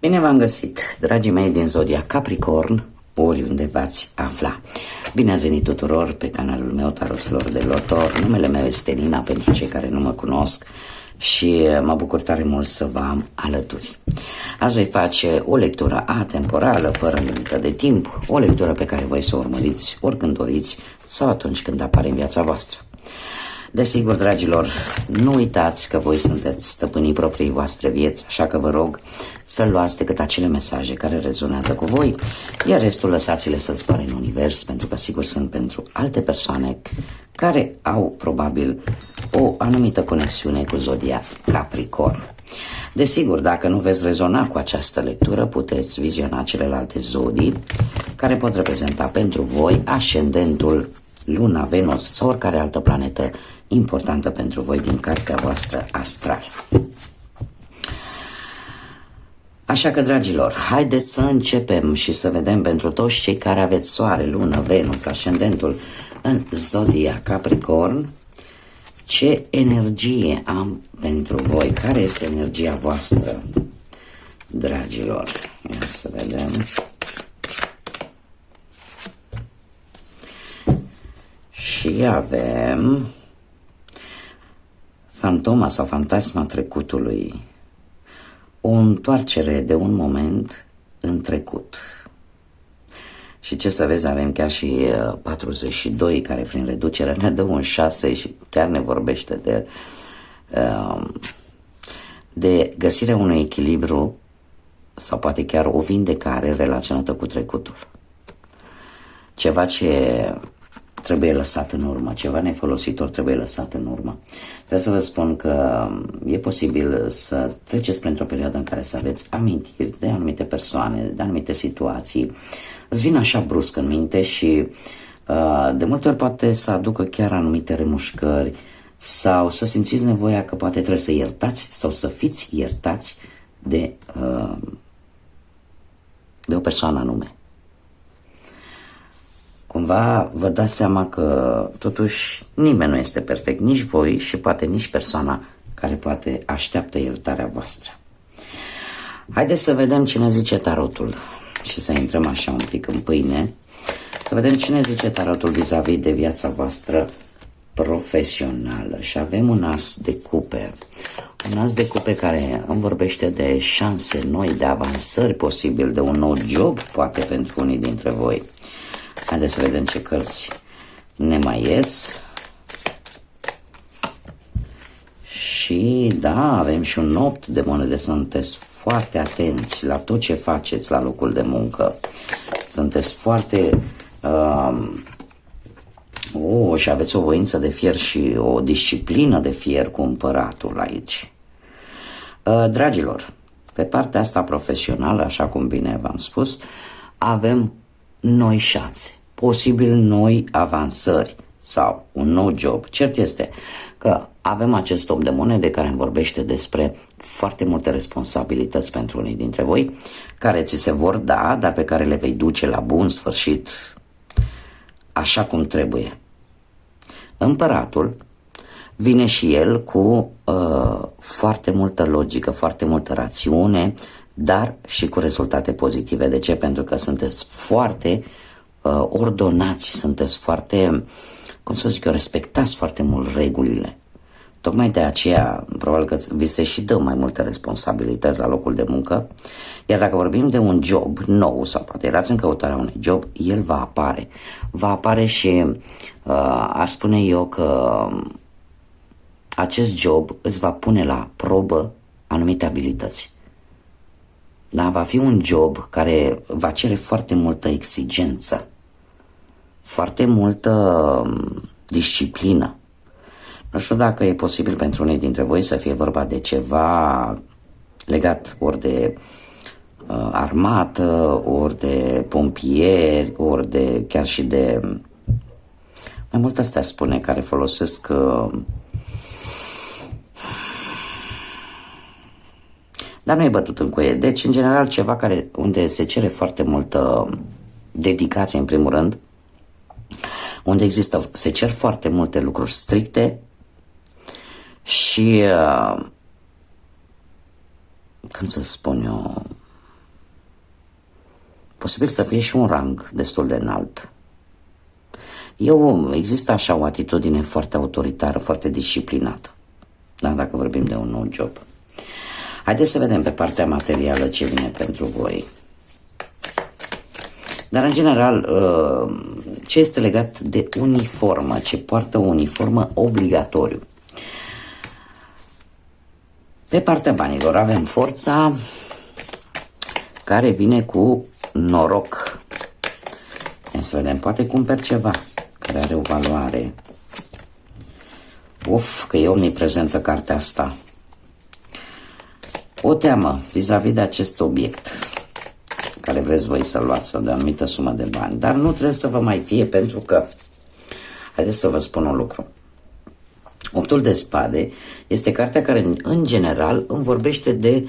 Bine v-am găsit, dragii mei din Zodia Capricorn, oriunde v-ați afla. Bine ați venit tuturor pe canalul meu Tarot Flori de Lotor. Numele meu este Nina pentru cei care nu mă cunosc și mă bucur tare mult să vă am alături. Azi voi face o lectură atemporală, fără limită de timp, o lectură pe care voi să o urmăriți oricând doriți sau atunci când apare în viața voastră. Desigur, dragilor, nu uitați că voi sunteți stăpânii propriei voastre vieți, așa că vă rog să luați decât acele mesaje care rezonează cu voi, iar restul lăsați-le să zboare în univers, pentru că sigur sunt pentru alte persoane care au probabil o anumită conexiune cu Zodia Capricorn. Desigur, dacă nu veți rezona cu această lectură, puteți viziona celelalte zodii care pot reprezenta pentru voi ascendentul, Luna, Venus sau oricare altă planetă importantă pentru voi din cartea voastră astrală. Așa că, dragilor, haideți să începem și să vedem pentru toți cei care aveți Soare, Lună, Venus, ascendentul în Zodia Capricorn, ce energie am pentru voi, care este energia voastră, dragilor. Ia să vedem. Și avem fantoma sau fantasma trecutului, o întoarcere de un moment în trecut. Și ce să vezi, avem chiar și 42 care prin reducere ne dă un 6 și chiar ne vorbește de găsirea unui echilibru sau poate chiar o vindecare relaționată cu trecutul. Ceva ce trebuie lăsat în urmă, ceva nefolositor trebuie lăsat în urmă. Trebuie să vă spun că e posibil să treceți printr-o perioadă în care să aveți amintiri de anumite persoane, de anumite situații. Îți vin așa brusc în minte și de multe ori poate să aducă chiar anumite remușcări sau să simțiți nevoia că poate trebuie să iertați sau să fiți iertați de o persoană anume. Cumva vă dați seama că totuși nimeni nu este perfect, nici voi și poate nici persoana care poate așteaptă iertarea voastră. Haideți să vedem ce ne zice tarotul și să intrăm așa un pic în pâine, să vedem ce ne zice tarotul vis-a-vis de viața voastră profesională. Și avem un as de cupe, un as de cupe care îmi vorbește de șanse noi, de avansări posibil, de un nou job poate pentru unii dintre voi. Haideți să vedem ce cărți ne mai ies. Și da, avem și un 8 de monede. Sunteți foarte atenți la tot ce faceți la locul de muncă. Sunteți foarte și aveți o voință de fier și o disciplină de fier cu împăratul aici. Dragilor, pe partea asta profesională, așa cum bine v-am spus, avem noi șanse, posibil noi avansări sau un nou job. Cert este că avem acest 8 de monede care îmi vorbește despre foarte multe responsabilități pentru unii dintre voi, care ți se vor da, dar pe care le vei duce la bun sfârșit așa cum trebuie. Împăratul vine și el cu foarte multă logică, foarte multă rațiune, dar și cu rezultate pozitive. De ce? Pentru că sunteți foarte ordonați, sunteți foarte, cum să zic eu, respectați foarte mult regulile. Tocmai de aceea, probabil că vi se și dă mai multe responsabilități la locul de muncă, iar dacă vorbim de un job nou sau poate erați în căutarea unui job, el va apare. Va apare și aș spune eu că acest job îți va pune la probă anumite abilități. Da, va fi un job care va cere foarte multă exigență, foarte multă disciplină. Nu știu dacă e posibil pentru unii dintre voi să fie vorba de ceva legat ori de armată, ori de pompieri, ori de chiar și de mai mult astea spune care folosesc dar nu e bătut în cuie. Deci, în general, ceva unde se cere foarte multă dedicație, în primul rând, unde se cer foarte multe lucruri stricte și, cum să spun eu, posibil să fie și un rang destul de înalt. Există așa o atitudine foarte autoritară, foarte disciplinată, da? Dacă vorbim de un nou job. Haideți să vedem pe partea materială ce vine pentru voi. Dar în general, ce este legat de uniformă, ce poartă o uniformă obligatoriu. Pe partea banilor avem forța care vine cu noroc. Ia să vedem, poate cumperi ceva care are o valoare. Că e omniprezentă cartea asta. O teamă vis-a-vis de acest obiect care vreți voi să luați de o anumită sumă de bani. Dar nu trebuie să vă mai fie, pentru că, haideți să vă spun un lucru. Optul de spade este cartea care în general îmi vorbește de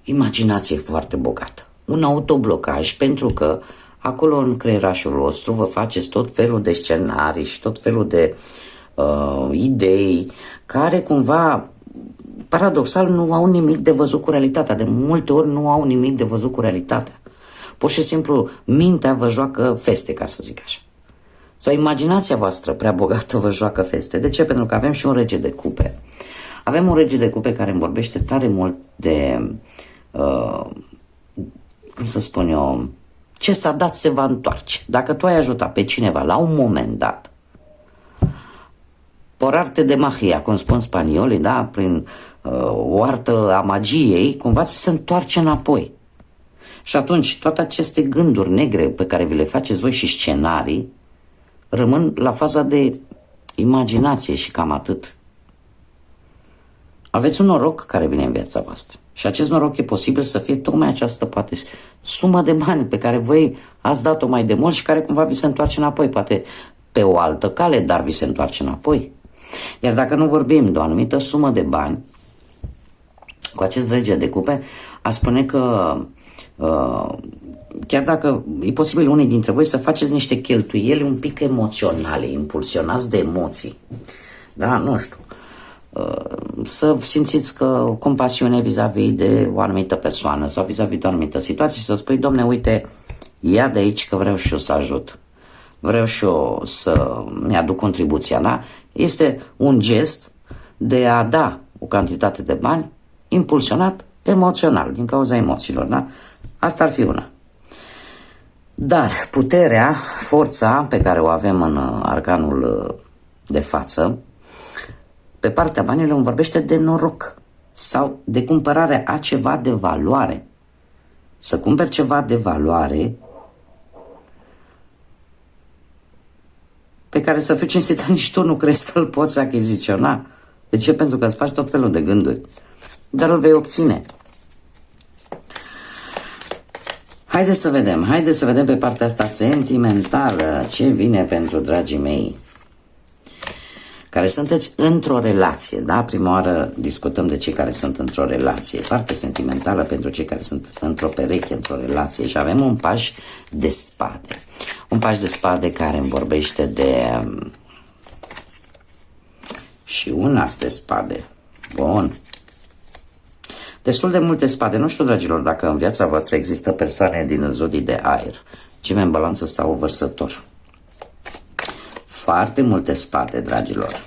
imaginație foarte bogată. Un autoblocaj, pentru că acolo în creierașul vostru vă faceți tot felul de scenarii și tot felul de idei care cumva paradoxal nu au nimic de văzut cu realitatea. De multe ori nu au nimic de văzut cu realitatea. Pur și simplu mintea vă joacă feste, ca să zic așa. Sau imaginația voastră prea bogată vă joacă feste. De ce? Pentru că avem și un rege de cupe. Avem un rege de cupe care îmi vorbește tare mult de, cum să spun eu, ce s-a dat se va întoarce. Dacă tu ai ajutat pe cineva la un moment dat, por arte de magia, cum spun spaniolii, da? Prin o artă a magiei, cumva ți se întoarce înapoi. Și atunci toate aceste gânduri negre pe care vi le faceți voi și scenarii rămân la faza de imaginație și cam atât. Aveți un noroc care vine în viața voastră. Și acest noroc e posibil să fie tocmai această, poate, sumă de bani pe care voi ați dat-o mai de mult și care cumva vi se întoarce înapoi. Poate pe o altă cale, dar vi se întoarce înapoi. Iar dacă nu vorbim de o anumită sumă de bani, cu acest rege de cupe, a spune că chiar dacă e posibil unii dintre voi să faceți niște cheltuieli un pic emoționale, impulsionați de emoții, da, nu știu, să simțiți că compasiune vis-a-vis de o anumită persoană sau vis-a-vis de o anumită situație și să spui, domne, uite, ia de aici că vreau și eu să ajut. Vreau și eu să mi-aduc contribuția, da? Este un gest de a da o cantitate de bani impulsionat emoțional, din cauza emoțiilor, da? Asta ar fi una. Dar puterea, forța pe care o avem în arcanul de față, pe partea banilor îmi vorbește de noroc sau de cumpărarea a ceva de valoare. Să cumperi ceva de valoare pe care, să fiu cinstit, nici tu nu crezi că îl poți achiziționa. De ce? Pentru că îți faci tot felul de gânduri. Dar îl vei obține. Haideți să vedem pe partea asta sentimentală ce vine pentru dragii mei care sunteți într-o relație, da? Prima oară discutăm de cei care sunt într-o relație, parte sentimentală pentru cei care sunt într-o pereche, într-o relație, și avem un paj de spade. Un paj de spade care îmi vorbește de și un as de spade. Bun. Destul de multe spade. Nu știu, dragilor, dacă în viața voastră există persoane din zodii de aer, Gemeni, Balanță sau Vărsător. Foarte multe spade, dragilor.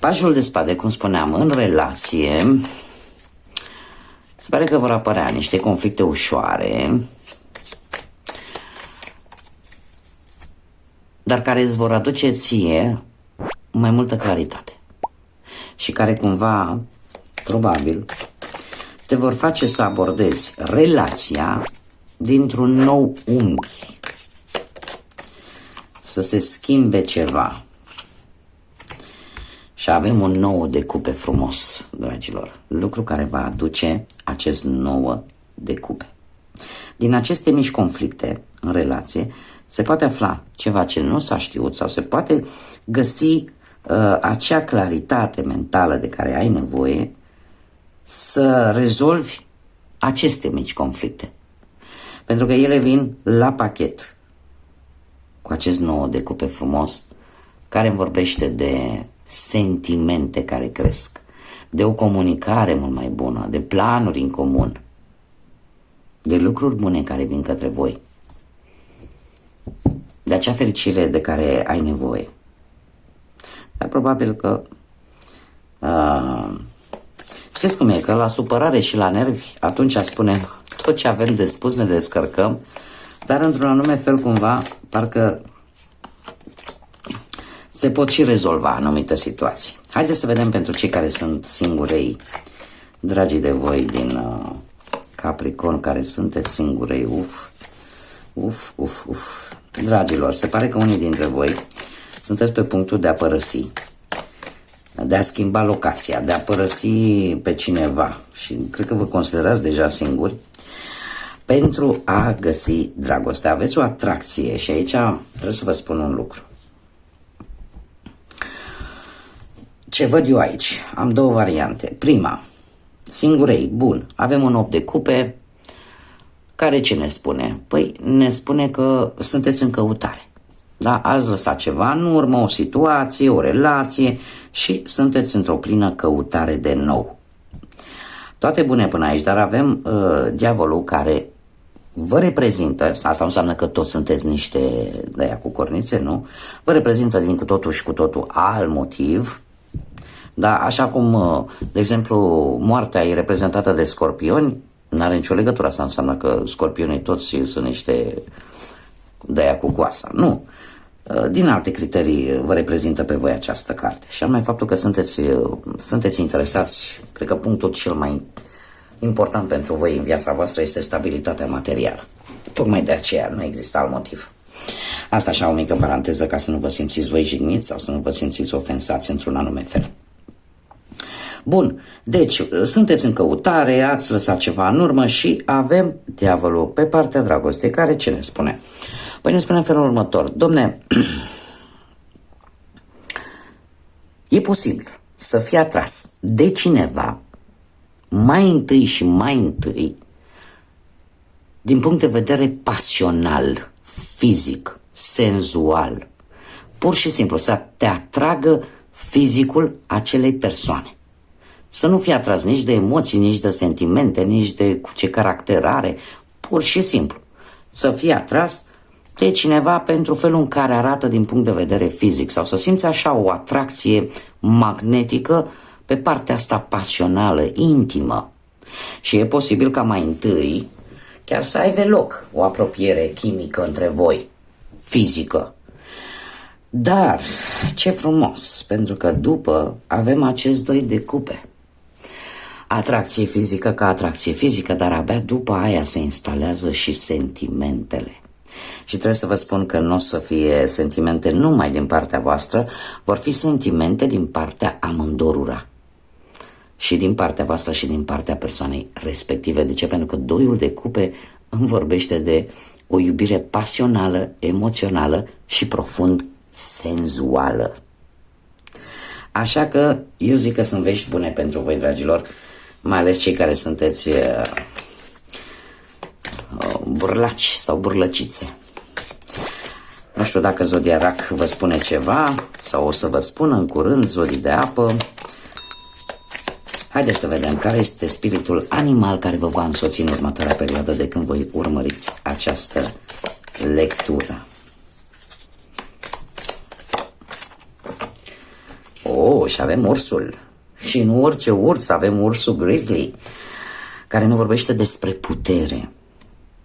Pajul de spade, cum spuneam, în relație, se pare că vor apărea niște conflicte ușoare, dar care îți vor aduce ție mai multă claritate și care cumva, probabil, te vor face să abordezi relația dintr-un nou unghi, să se schimbe ceva. Și avem un nou de cupe frumos, dragilor, lucru care va aduce acest nou de cupe. Din aceste mici conflicte în relație se poate afla ceva ce nu s-a știut sau se poate găsi acea claritate mentală de care ai nevoie să rezolvi aceste mici conflicte. Pentru că ele vin la pachet cu acest nou de cupe frumos care îmi vorbește de sentimente care cresc, de o comunicare mult mai bună, de planuri în comun, de lucruri bune care vin către voi, de acea fericire de care ai nevoie. Dar probabil că știți cum e, că la supărare și la nervi atunci spunem tot ce avem de spus, ne descărcăm, dar într-un anume fel cumva parcă se pot și rezolva anumite situații. Haideți să vedem pentru cei care sunt singurei, dragii de voi din Capricorn, care sunteți singurei, Dragilor, se pare că unii dintre voi sunteți pe punctul de a părăsi, de a schimba locația, de a părăsi pe cineva și cred că vă considerați deja singuri pentru a găsi dragoste. Aveți o atracție și aici trebuie să vă spun un lucru. Ce văd eu aici? Am două variante. Prima, singurei, bun, avem un 8 de cupe, care ce ne spune? Păi ne spune că sunteți în căutare. Da? Ați lăsat ceva în urmă, o situație, o relație și sunteți într-o plină căutare de nou. Toate bune până aici, dar avem diavolul care vă reprezintă, asta înseamnă că toți sunteți niște de aia cu cornițe, nu? Vă reprezintă din cu totul și cu totul alt motiv. Da, așa cum, de exemplu, moartea e reprezentată de scorpioni, n-are nicio legătură, asta înseamnă că scorpionii toți sunt niște de aia cu coasa. Nu. Din alte criterii vă reprezintă pe voi această carte. Și anume faptul că sunteți interesați, cred că punctul cel mai important pentru voi în viața voastră este stabilitatea materială. Tocmai de aceea nu există alt motiv. Asta așa o mică paranteză ca să nu vă simțiți voi jigniți sau să nu vă simțiți ofensați într-un anume fel. Bun, deci sunteți în căutare, ați lăsat ceva în urmă și avem diavolul pe partea dragostei, care ce ne spune? Păi ne spune în felul următor, domne, e posibil să fii atras de cineva mai întâi și mai întâi din punct de vedere pasional, fizic, senzual, pur și simplu să te atragă fizicul acelei persoane. Să nu fii atras nici de emoții, nici de sentimente, nici de ce caracter are, pur și simplu. Să fii atras de cineva pentru felul în care arată din punct de vedere fizic sau să simți așa o atracție magnetică pe partea asta pasională, intimă. Și e posibil ca mai întâi chiar să aibă loc o apropiere chimică între voi, fizică. Dar ce frumos, pentru că după avem acest 2 de cupe. Atracție fizică ca atracție fizică, dar abia după aia se instalează și sentimentele. Și trebuie să vă spun că nu o să fie sentimente numai din partea voastră, vor fi sentimente din partea amândorura. Și din partea voastră și din partea persoanei respective. De ce? Pentru că 2 de cupe îmi vorbește de o iubire pasională, emoțională și profund senzuală. Așa că eu zic că sunt vești bune pentru voi, dragilor, mai ales cei care sunteți burlaci sau burlăcițe. Nu știu dacă Zodia Rac vă spune ceva sau o să vă spună în curând, Zodii de apă. Haideți să vedem care este spiritul animal care vă va însoți în următoarea perioadă de când voi urmăriți această lectură. Oh, și avem ursul. Și nu orice urs, avem ursul grizzly, care ne vorbește despre putere.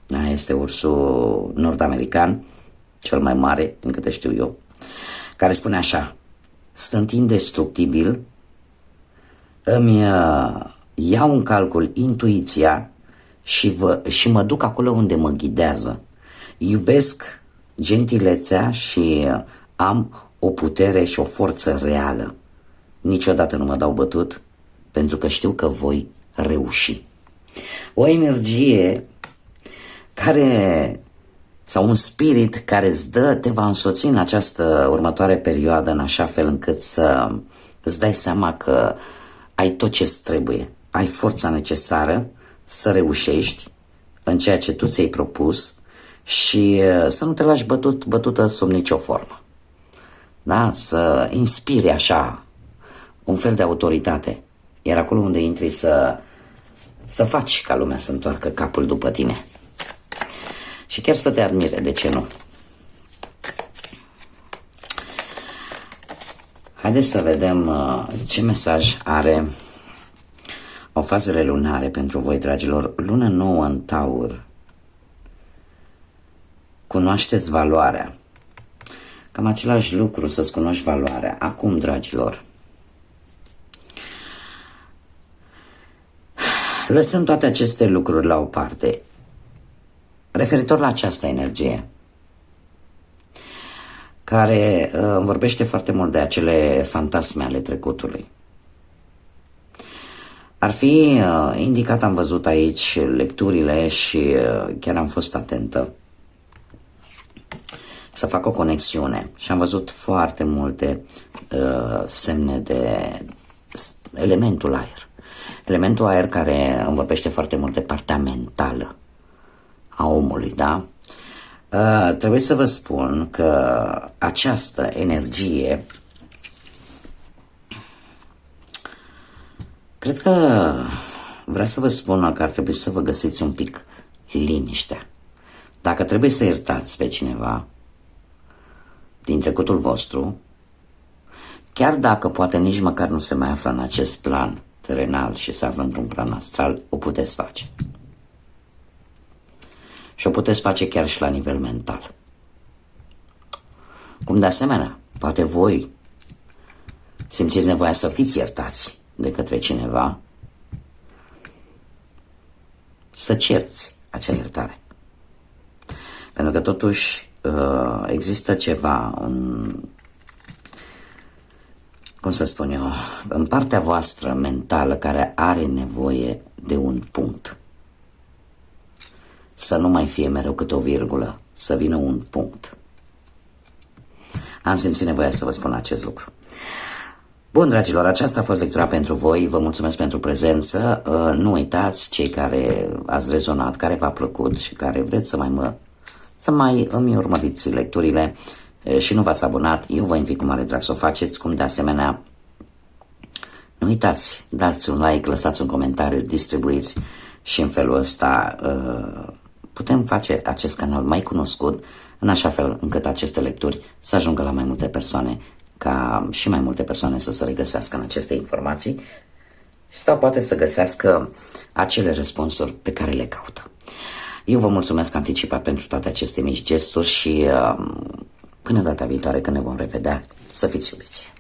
Da, este ursul nord-american, cel mai mare, din câte știu eu, care spune așa: sunt indestructibil, îmi iau în calcul intuiția și mă duc acolo unde mă ghidează. Iubesc gentilețea și am o putere și o forță reală. Niciodată nu mă dau bătut, pentru că știu că voi reuși. O energie care, sau un spirit care te va însoți în această următoare perioadă în așa fel încât să îți dai seama că ai tot ce-ți trebuie. Ai forța necesară să reușești în ceea ce tu ți-ai propus și să nu te lași bătută sub nicio formă. Da? Să inspiri așa un fel de autoritate. Iar acolo unde intri să să faci ca lumea să întoarcă capul după tine. Și chiar să te admire, de ce nu? Haideți să vedem ce mesaj are o fazele lunare pentru voi, dragilor. Lună nouă în Taur. Cunoașteți valoarea. Cam același lucru, să-ți cunoști valoarea. Acum, dragilor, lăsăm toate aceste lucruri la o parte. Referitor la această energie, care vorbește foarte mult de acele fantasme ale trecutului. Ar fi indicat, am văzut aici lecturile și chiar am fost atentă să fac o conexiune și am văzut foarte multe semne de elementul aer. Elementul aer care îmi vorbește foarte mult de partea mentală a omului, da? Trebuie să vă spun că această energie, cred că vrea să vă spun că ar trebui să vă găsiți un pic liniștea. Dacă trebuie să iertați pe cineva din trecutul vostru, chiar dacă poate nici măcar nu se mai află în acest plan terenal și se află într-un plan astral, o puteți face. Și o puteți face chiar și la nivel mental. Cum de asemenea, poate voi simțiți nevoia să fiți iertați de către cineva, să cerți acea iertare. Pentru că totuși există ceva cum să spun eu, în partea voastră mentală care are nevoie de un punct. Să nu mai fie mereu câte o virgulă, să vină un punct. Am simțit nevoia să vă spun acest lucru. Bun, dragilor, aceasta a fost lectura pentru voi. Vă mulțumesc pentru prezență. Nu uitați, cei care ați rezonat, care v-a plăcut și care vreți să mai îmi urmăriți lecturile și nu v-ați abonat, eu vă invit cu mare drag să o faceți, cum de asemenea nu uitați, dați un like, lăsați un comentariu, distribuiți și în felul ăsta putem face acest canal mai cunoscut, în așa fel încât aceste lecturi să ajungă la mai multe persoane, ca și mai multe persoane să se regăsească în aceste informații sau poate să găsească acele răspunsuri pe care le caută. Eu vă mulțumesc anticipat pentru toate aceste mici gesturi și până data viitoare când ne vom revedea, să fiți iubiți!